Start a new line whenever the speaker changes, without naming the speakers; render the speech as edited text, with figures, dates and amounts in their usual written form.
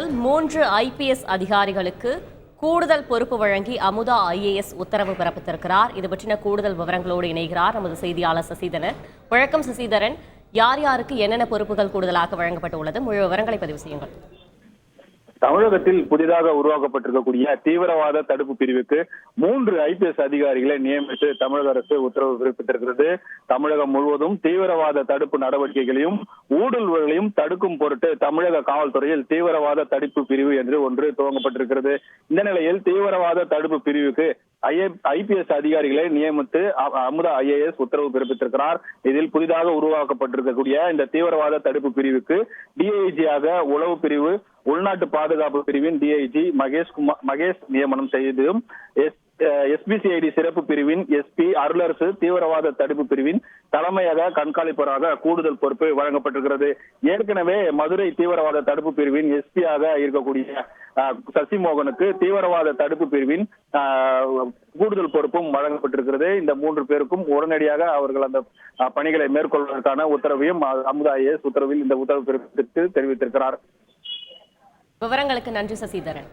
தமிழகத்தில் 3 IPS அதிகாரிகளுக்கு கூடுதல் பொறுப்பு வழங்கி அமுதா IAS உத்தரவு பிறப்பித்திருக்கிறார். இது பற்றின கூடுதல் விவரங்களோடு இணைகிறார் நமது செய்தியாளர் சசிதரன். வணக்கம் சசிதரன், யார் யாருக்கு என்னென்ன பொறுப்புகள் கூடுதலாக வழங்கப்பட்டுள்ளது? முழு விவரங்களை பதிவு செய்யுங்கள்.
தமிழகத்தில் புதிதாக உருவாக்கப்பட்டிருக்கக்கூடிய தீவிரவாத தடுப்பு பிரிவுக்கு 3 IPS அதிகாரிகளை நியமித்து தமிழக அரசு உத்தரவு பிறப்பித்திருக்கிறது. தமிழகம் முழுவதும் தீவிரவாத தடுப்பு நடவடிக்கைகளையும் ஊடுருவல்களையும் தடுக்கும் பொருட்டு தமிழக காவல்துறையில் தீவிரவாத தடுப்பு பிரிவு என்று ஒன்று துவங்கப்பட்டிருக்கிறது. இந்த நிலையில் தீவிரவாத தடுப்பு பிரிவுக்கு IPS அதிகாரிகளை நியமித்து அமுதா IAS உத்தரவு பிறப்பித்திருக்கிறார். இதில் புதிதாக உருவாக்கப்பட்டிருக்கக்கூடிய இந்த தீவிரவாத தடுப்பு பிரிவுக்கு DIG-ஆக உளவு பிரிவு உள்நாட்டு பாதுகாப்பு பிரிவின் DIG மகேஷ் நியமனம் செய்ததும், SBCID சிறப்பு பிரிவின் SP அருளரசு தீவிரவாத தடுப்பு பிரிவின் தலைமையக கண்காணிப்பராக கூடுதல் பொறுப்பு வழங்கப்பட்டிருக்கிறது. ஏற்கனவே மதுரை தீவிரவாத தடுப்பு பிரிவின் SP-ஆக இருக்கக்கூடிய சசிமோகனுக்கு தீவிரவாத தடுப்பு பிரிவின் கூடுதல் பொறுப்பும் வழங்கப்பட்டிருக்கிறது. இந்த 3 பேருக்கும் உடனடியாக அவர்கள் அந்த பணிகளை மேற்கொள்வதற்கான உத்தரவையும் அமுதா IAS உத்தரவில் இந்த உத்தரவு பிறப்பித்து தெரிவித்திருக்கிறார்.
விவரங்களுக்கு நன்றி சசிதரன்.